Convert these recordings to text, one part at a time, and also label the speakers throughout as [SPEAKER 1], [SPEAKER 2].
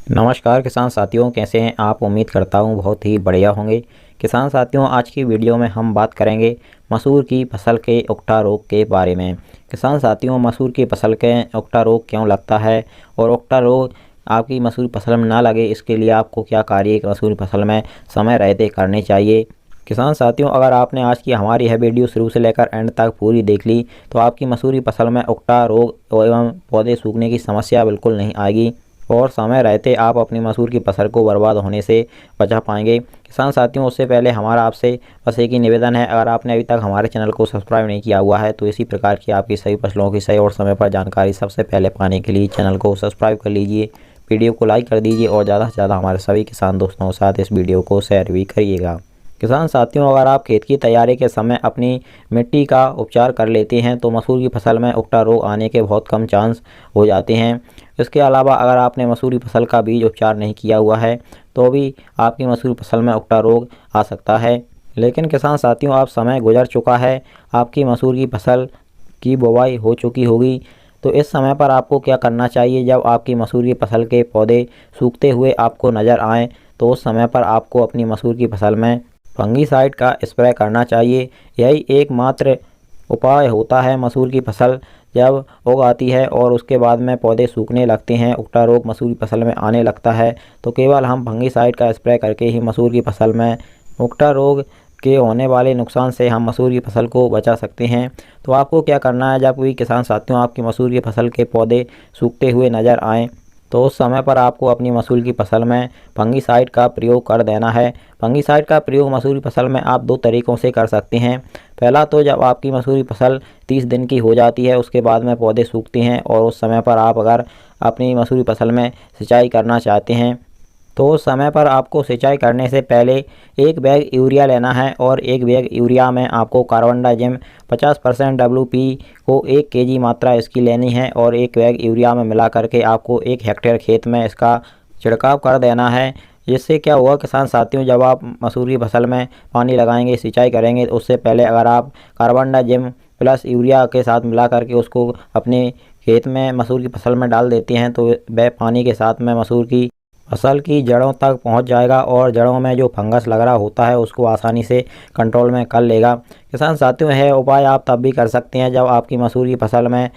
[SPEAKER 1] नमस्कार किसान साथियों, कैसे हैं आप। उम्मीद करता हूं बहुत ही बढ़िया होंगे। किसान साथियों, आज की वीडियो में हम बात करेंगे मसूर की फसल के उकठा रोग के बारे में। किसान साथियों, मसूर की फसल के उकठा रोग क्यों लगता है और उकठा रोग आपकी मसूर फसल में ना लगे, इसके लिए आपको क्या कार्य मसूर फसल में समय रहते करने चाहिए। किसान साथियों, अगर आपने आज की हमारी यह वीडियो शुरू से लेकर एंड तक पूरी देख ली तो आपकी मसूरी फसल में उकठा रोग एवं पौधे सूखने की समस्या बिल्कुल नहीं आएगी और समय रहते आप अपनी मसूर की फसल को बर्बाद होने से बचा पाएंगे। किसान साथियों, उससे पहले हमारा आपसे बस एक ही निवेदन है, अगर आपने अभी तक हमारे चैनल को सब्सक्राइब नहीं किया हुआ है तो इसी प्रकार की आपकी सभी फसलों की सही और समय पर जानकारी सबसे पहले पाने के लिए चैनल को सब्सक्राइब कर लीजिए, वीडियो को लाइक कर दीजिए और ज़्यादा से ज़्यादा हमारे सभी किसान दोस्तों के साथ इस वीडियो को शेयर भी करिएगा। किसान साथियों, अगर आप खेत की तैयारी के समय अपनी मिट्टी का उपचार कर लेते हैं तो मसूर की फसल में उकठा रोग आने के बहुत कम चांस हो जाते हैं। इसके अलावा अगर आपने मसूरी फसल का बीज उपचार नहीं किया हुआ है तो भी आपकी मसूरी फसल में उकठा रोग आ सकता है। लेकिन किसान साथियों, अब समय गुजर चुका है, आपकी मसूर की फसल की बुवाई हो चुकी होगी। तो इस समय पर आपको क्या करना चाहिए, जब आपकी मसूर की फसल के पौधे सूखते हुए आपको नज़र आएँ तो उस समय पर आपको अपनी मसूर की फसल में फंगीसाइड का स्प्रे करना चाहिए। यही एकमात्र उपाय होता है। मसूर की फसल जब उग आती है और उसके बाद में पौधे सूखने लगते हैं, उकठा रोग मसूर की फसल में आने लगता है, तो केवल हम फंगीसाइड का स्प्रे करके ही मसूर की फसल में उकठा रोग के होने वाले नुकसान से हम मसूर की फसल को बचा सकते हैं। तो आपको क्या करना है, जब भी किसान साथियों आपकी मसूर की फसल के पौधे सूखते हुए नज़र आएँ तो उस समय पर आपको अपनी मसूर की फसल में फंगीसाइड का प्रयोग कर देना है। फंगीसाइड का प्रयोग मसूर की फसल में आप दो तरीक़ों से कर सकते हैं। पहला तो जब आपकी मसूर की फसल 30 दिन की हो जाती है, उसके बाद में पौधे सूखते हैं और उस समय पर आप अगर अपनी मसूर की फसल में सिंचाई करना चाहते हैं तो उस समय पर आपको सिंचाई करने से पहले 1 बैग यूरिया लेना है और 1 बैग यूरिया में आपको कार्बनडाजिम 50% WP को 1 kg मात्रा इसकी लेनी है और 1 बैग यूरिया में मिला करके आपको 1 हेक्टेयर खेत में इसका छिड़काव कर देना है। जिससे क्या हुआ किसान साथियों, जब आप मसूर की फसल में पानी लगाएंगे, सिंचाई करेंगे तो उससे पहले अगर आप कार्बनडाजिम प्लस यूरिया के साथ मिला करके उसको अपने खेत में मसूर की फसल में डाल देते हैं तो वह पानी के साथ में मसूर की फसल की जड़ों तक पहुंच जाएगा और जड़ों में जो फंगस लग रहा होता है उसको आसानी से कंट्रोल में कर लेगा। किसान साथियों, यह उपाय आप तब भी कर सकते हैं जब आपकी मसूर की फसल में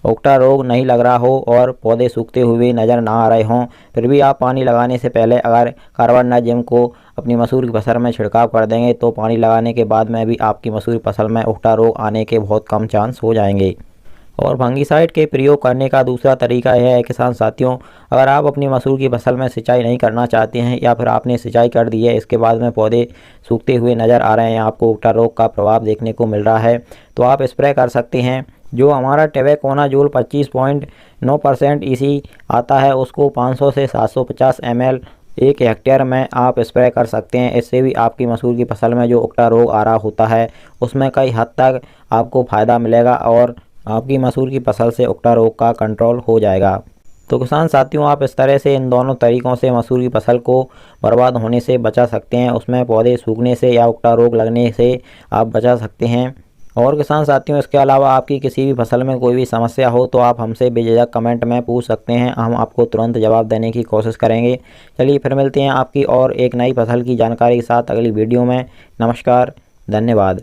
[SPEAKER 1] उकठा रोग नहीं लग रहा हो और पौधे सूखते हुए नज़र ना आ रहे हों। फिर भी आप पानी लगाने से पहले अगर कार्बनडाजिम को अपनी मसूर की फसल में छिड़काव कर देंगे तो पानी लगाने के बाद में भी आपकी मसूर की फसल में उकठा रोग आने के बहुत कम चांस हो जाएंगे। और फंगीसाइड के प्रयोग करने का दूसरा तरीका यह है किसान साथियों, अगर आप अपनी मसूर की फसल में सिंचाई नहीं करना चाहते हैं या फिर आपने सिंचाई कर दी है, इसके बाद में पौधे सूखते हुए नज़र आ रहे हैं, आपको उकठा रोग का प्रभाव देखने को मिल रहा है, तो आप स्प्रे कर सकते हैं। जो हमारा टेबेकोनाजोल 25.9% EC आता है उसको 500 से 750 ml 1 हेक्टेयर में आप स्प्रे कर सकते हैं। इससे भी आपकी मसूर की फसल में जो उकठा रोग आ रहा होता है उसमें कई हद तक आपको फ़ायदा मिलेगा और आपकी मसूर की फसल से उकठा रोग का कंट्रोल हो जाएगा। तो किसान साथियों, आप इस तरह से इन दोनों तरीक़ों से मसूर की फसल को बर्बाद होने से बचा सकते हैं, उसमें पौधे सूखने से या उकठा रोग लगने से आप बचा सकते हैं। और किसान साथियों, इसके अलावा आपकी किसी भी फसल में कोई भी समस्या हो तो आप हमसे बेझिझक कमेंट में पूछ सकते हैं, हम आपको तुरंत जवाब देने की कोशिश करेंगे। चलिए फिर मिलते हैं आपकी और एक नई फसल की जानकारी के साथ अगली वीडियो में। नमस्कार, धन्यवाद।